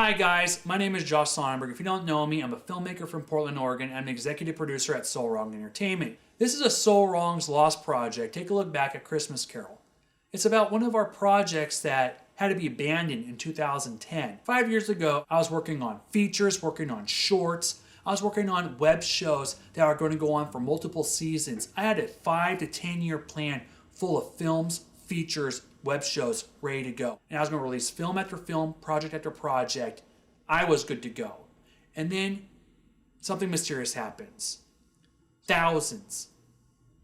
Hi guys, my name is Josh Sonnenberg. If you don't know me, I'm a filmmaker from Portland, Oregon, and I'm an executive producer at Soul Wrong Entertainment. This is a Soul Wrong's Lost project. Take a look back at Christmas Carol. It's about one of our projects that had to be abandoned in 2010. 5 years ago, I was working on features, working on shorts. I was working on web shows that are going to go on for multiple seasons. I had a 5 to 10 year plan full of films, features, web shows ready to go. And I was going to release film after film, project after project. I was good to go. And then something mysterious happens. Thousands,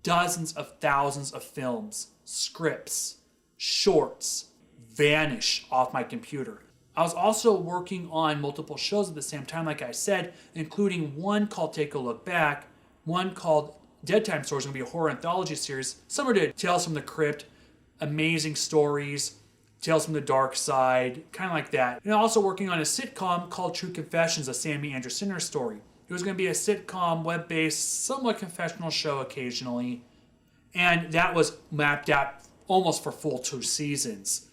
dozens of thousands of films, scripts, shorts vanish off my computer. I was also working on multiple shows at the same time, like I said, including one called Take a Look Back, one called Dead Time Stories, going to be a horror anthology series. Some are Tales from the Crypt, amazing stories, Tales from the Dark Side, kind of like that. And also working on a sitcom called True Confessions, a Sammy Andrew Sinner story. It was going to be a sitcom, web-based, somewhat confessional show occasionally. And that was mapped out almost for full 2 seasons.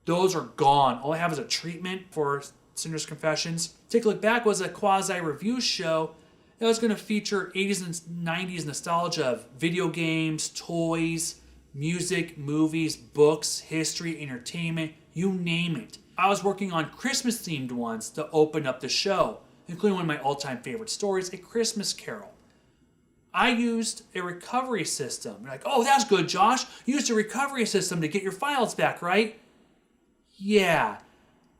Those are gone. All I have is a treatment for Sinner's Confessions. Take a Look Back was a quasi-review show that was going to feature 80s and 90s nostalgia of video games, toys, music, movies, books, history, entertainment, you name it. I was working on Christmas-themed ones to open up the show, including one of my all-time favorite stories, A Christmas Carol. I used a recovery system. You're like, oh, that's good, Josh. You used a recovery system to get your files back, right? Yeah,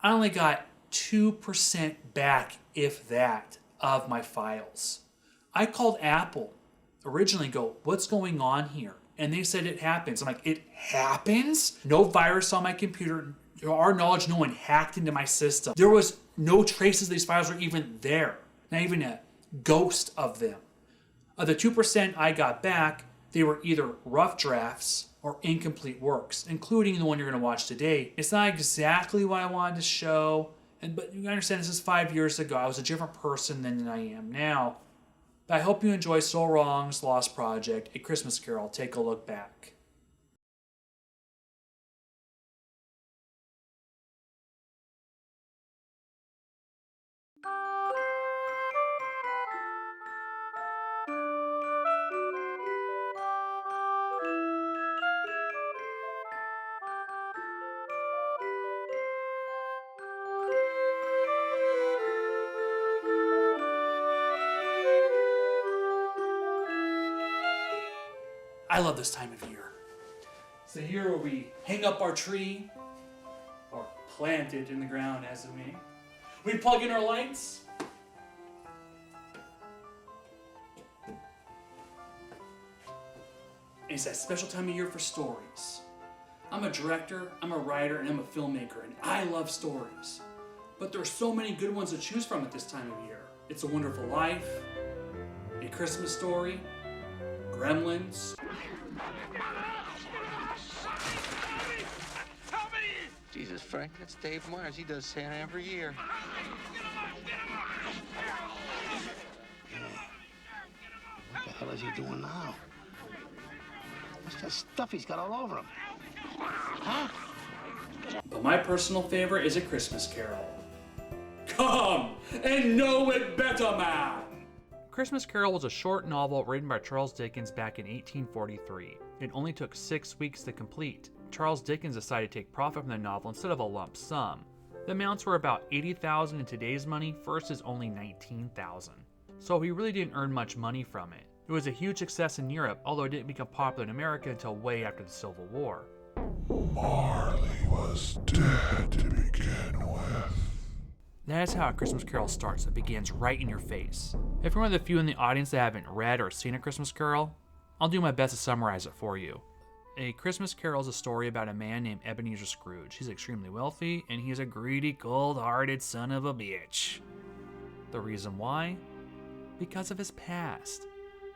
I only got 2% back, if that, of my files. I called Apple originally, what's going on here? And they said it happens. I'm like, it happens? No virus on my computer. To our knowledge, no one hacked into my system. There was no traces of these files were even there. Not even a ghost of them. Of the 2% I got back, they were either rough drafts or incomplete works, including the one you're going to watch today. It's not exactly what I wanted to show, but you understand this is 5 years ago. I was a different person than I am now. But I hope you enjoy Soul Wrong's Lost Project, A Christmas Carol. Take a look back. I love this time of year. It's the year where we hang up our tree, or plant it in the ground as it may. We plug in our lights. And it's that special time of year for stories. I'm a director, I'm a writer, and I'm a filmmaker, and I love stories. But there are so many good ones to choose from at this time of year. It's a Wonderful Life, A Christmas Story, Gremlins. Jesus, Frank, that's Dave Myers. He does Santa every year. What the hell is he doing now? What's that stuff he's got all over him? Huh? But my personal favorite is A Christmas Carol. Come and know it better, man! Christmas Carol was a short novel written by Charles Dickens back in 1843. It only took 6 weeks to complete. Charles Dickens decided to take profit from the novel instead of a lump sum. The amounts were about $80,000 in today's money versus only $19,000. So he really didn't earn much money from it. It was a huge success in Europe, although it didn't become popular in America until way after the Civil War. Marley was dead to begin with. That is how A Christmas Carol starts. It begins right in your face. If you're one of the few in the audience that haven't read or seen A Christmas Carol, I'll do my best to summarize it for you. A Christmas Carol is a story about a man named Ebenezer Scrooge. He's extremely wealthy, and he's a greedy, cold-hearted son of a bitch. The reason why? Because of his past.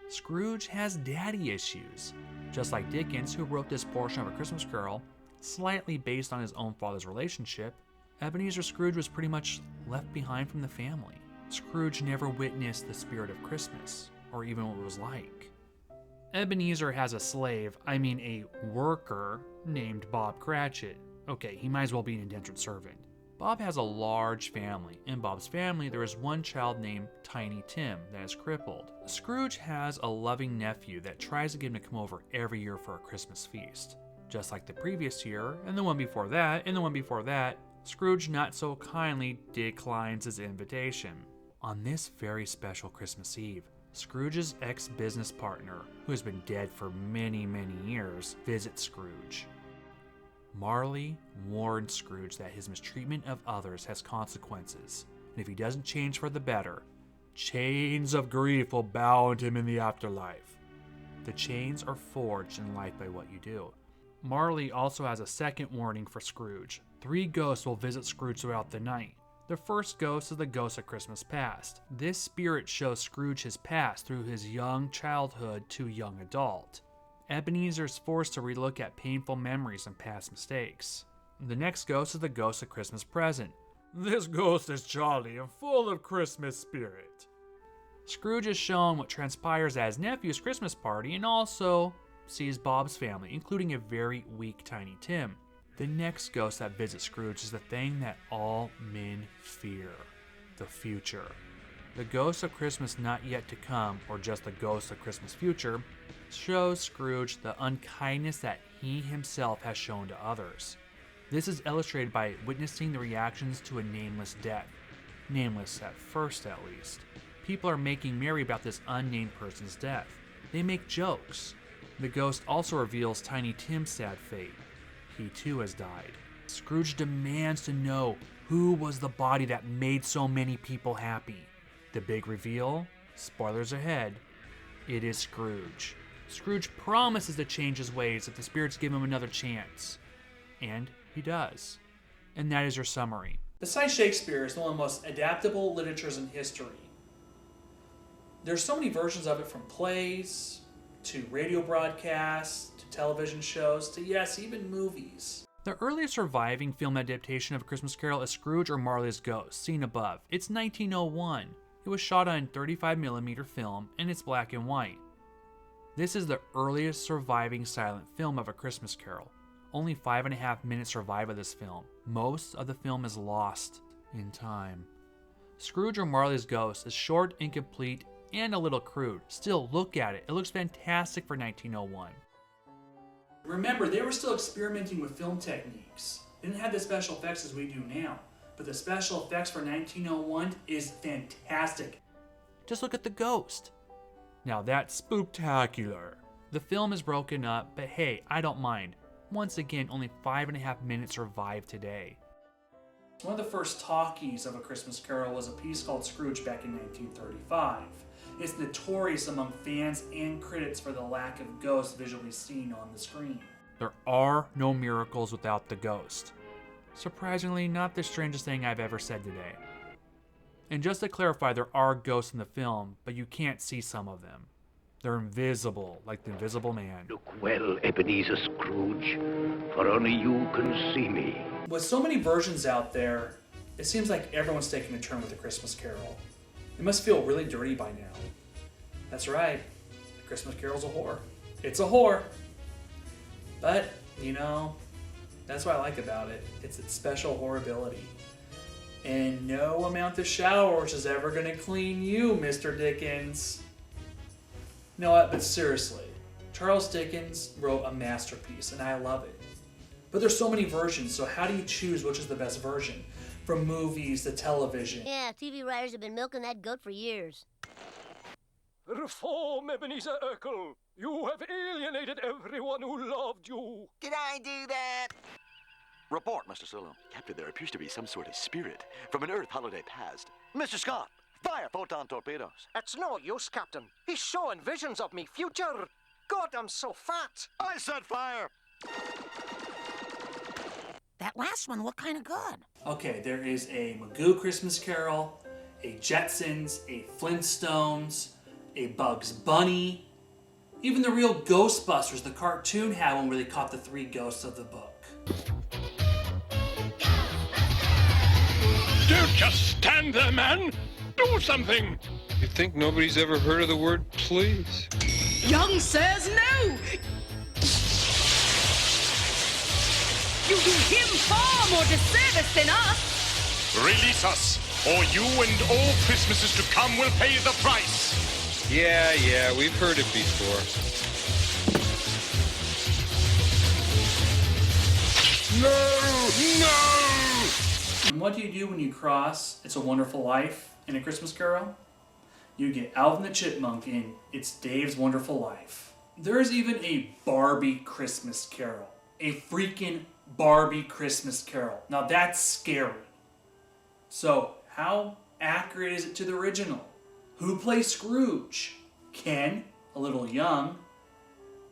Scrooge has daddy issues. Just like Dickens, who wrote this portion of A Christmas Carol, slightly based on his own father's relationship, Ebenezer Scrooge was pretty much left behind from the family. Scrooge never witnessed the spirit of Christmas, or even what it was like. Ebenezer has a worker named Bob Cratchit. Okay, he might as well be an indentured servant. Bob has a large family. In Bob's family, there is one child named Tiny Tim that is crippled. Scrooge has a loving nephew that tries to get him to come over every year for a Christmas feast. Just like the previous year, and the one before that, and the one before that, Scrooge not so kindly declines his invitation. On this very special Christmas Eve, Scrooge's ex-business partner, who has been dead for many, many years, visits Scrooge. Marley warned Scrooge that his mistreatment of others has consequences, and if he doesn't change for the better, chains of grief will bound him in the afterlife. The chains are forged in life by what you do. Marley also has a second warning for Scrooge. 3 ghosts will visit Scrooge throughout the night. The first ghost is the ghost of Christmas past. This spirit shows Scrooge his past through his young childhood to young adult. Ebenezer is forced to relook at painful memories and past mistakes. The next ghost is the ghost of Christmas present. This ghost is jolly and full of Christmas spirit. Scrooge is shown what transpires at his nephew's Christmas party and also sees Bob's family, including a very weak Tiny Tim. The next ghost that visits Scrooge is the thing that all men fear, the future. The ghost of Christmas not yet to come, or just the ghost of Christmas future, shows Scrooge the unkindness that he himself has shown to others. This is illustrated by witnessing the reactions to a nameless death. Nameless at first, at least. People are making merry about this unnamed person's death. They make jokes. The ghost also reveals Tiny Tim's sad fate. He too has died. Scrooge demands to know who was the body that made so many people happy. The big reveal? Spoilers ahead. It is Scrooge. Scrooge promises to change his ways if the spirits give him another chance. And he does. And that is your summary. Besides Shakespeare, it's one of the most adaptable literatures in history. There's so many versions of it, from plays, to radio broadcasts, to television shows, to yes, even movies. The earliest surviving film adaptation of A Christmas Carol is Scrooge or Marley's Ghost, seen above. It's 1901. It was shot on 35mm film and it's black and white. This is the earliest surviving silent film of A Christmas Carol. Only 5.5 minutes survive of this film. Most of the film is lost in time. Scrooge or Marley's Ghost is short, incomplete, and a little crude. Still, look at it. It looks fantastic for 1901. Remember, they were still experimenting with film techniques. They didn't have the special effects as we do now. But the special effects for 1901 is fantastic. Just look at the ghost. Now that's spooktacular. The film is broken up, but hey, I don't mind. Once again, only 5.5 minutes survive today. One of the first talkies of A Christmas Carol was a piece called Scrooge back in 1935. It's notorious among fans and critics for the lack of ghosts visually seen on the screen. There are no miracles without the ghost. Surprisingly, not the strangest thing I've ever said today. And just to clarify, there are ghosts in the film, but you can't see some of them. They're invisible, like the Invisible Man. Look well, Ebenezer Scrooge, for only you can see me. With so many versions out there, it seems like everyone's taking a turn with A Christmas Carol. It must feel really dirty by now. That's right, A Christmas Carol's a whore. It's a whore. But, you know, that's what I like about it. It's its special horribility. And no amount of showers is ever going to clean you, Mr. Dickens. You know what? But seriously, Charles Dickens wrote a masterpiece, and I love it. But there's so many versions, so how do you choose which is the best version? From movies to television. Yeah, TV writers have been milking that goat for years. Reform, Ebenezer Urkel. You have alienated everyone who loved you. Did I do that? Report, Mr. Solo. Captain, there appears to be some sort of spirit from an Earth holiday past. Mr. Scott, fire photon torpedoes. It's no use, Captain. He's showing visions of me future. God, I'm so fat. I said fire. That last one looked kind of good. Okay, there is a Magoo Christmas Carol, a Jetsons, a Flintstones, a Bugs Bunny. Even the real Ghostbusters, the cartoon, had one where they caught the 3 ghosts of the book. Don't just stand there, man. Do something. You think nobody's ever heard of the word please? Young says no! You do him far more disservice than us! Release us, or you and all Christmases to come will pay the price. Yeah, we've heard it before. No! And what do you do when you cross It's a Wonderful Life in A Christmas Carol? You get Alvin the Chipmunk in It's Dave's Wonderful Life. There is even a Barbie Christmas Carol. A freaking Barbie Christmas Carol. Now that's scary. So how accurate is it to the original? Who plays Scrooge? Ken, a little young.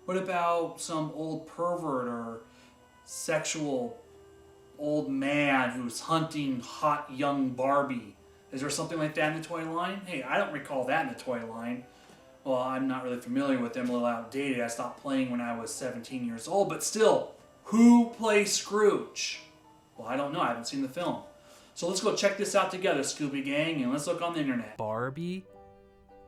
What about some old pervert or sexual old man who's hunting hot young Barbie? Is there something like that in the toy line? Hey, I don't recall that in the toy line. Well, I'm not really familiar with them, a little outdated. I stopped playing when I was 17 years old, but still, who plays Scrooge? Well, I don't know. I haven't seen the film. So let's go check this out together, Scooby Gang, and let's look on the internet. Barbie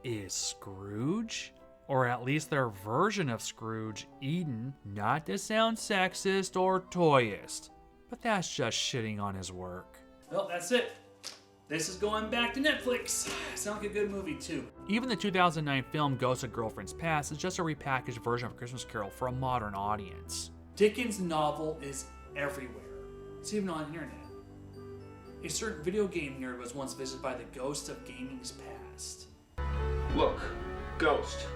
is Scrooge? Or at least their version of Scrooge, Eden. Not to sound sexist or toyist, but that's just shitting on his work. Well, that's it. This is going back to Netflix. Sounds like a good movie too. Even the 2009 film Ghost of Girlfriend's Past is just a repackaged version of A Christmas Carol for a modern audience. Dickens' novel is everywhere. It's even on the internet. A certain video game nerd was once visited by the ghost of gaming's past. Look, Ghost,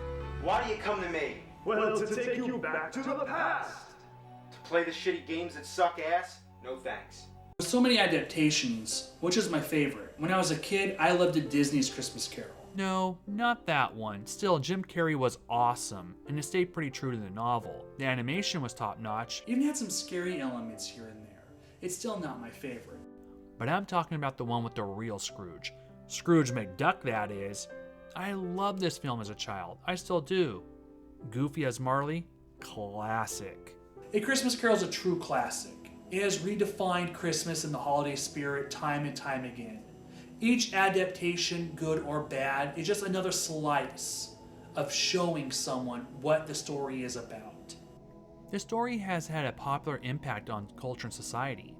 why do you come to me? Well, to take you back to the past. To play the shitty games that suck ass? No thanks. With so many adaptations, which is my favorite? When I was a kid, I loved Disney's Christmas Carol. No, not that one. Still, Jim Carrey was awesome, and it stayed pretty true to the novel. The animation was top-notch, even had some scary elements here and there. It's still not my favorite. But I'm talking about the one with the real Scrooge. Scrooge McDuck, that is. I loved this film as a child. I still do. Goofy as Marley? Classic. A Christmas Carol is a true classic. It has redefined Christmas and the holiday spirit time and time again. Each adaptation, good or bad, is just another slice of showing someone what the story is about. The story has had a popular impact on culture and society.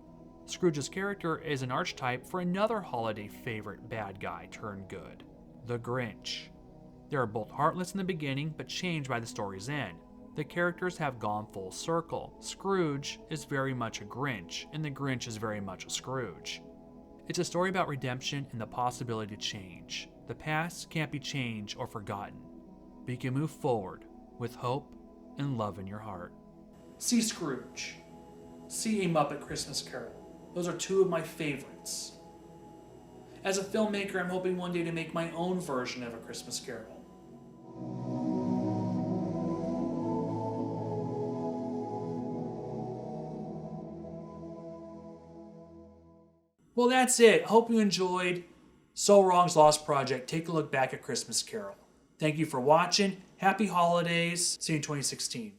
Scrooge's character is an archetype for another holiday favorite bad guy turned good, the Grinch. They are both heartless in the beginning, but changed by the story's end. The characters have gone full circle. Scrooge is very much a Grinch, and the Grinch is very much a Scrooge. It's a story about redemption and the possibility to change. The past can't be changed or forgotten, but you can move forward with hope and love in your heart. See Scrooge. See A Muppet Christmas Carol. Those are two of my favorites. As a filmmaker, I'm hoping one day to make my own version of A Christmas Carol. Well, that's it. Hope you enjoyed So Wrong's Lost Project. Take a look back at Christmas Carol. Thank you for watching. Happy holidays. See you in 2016.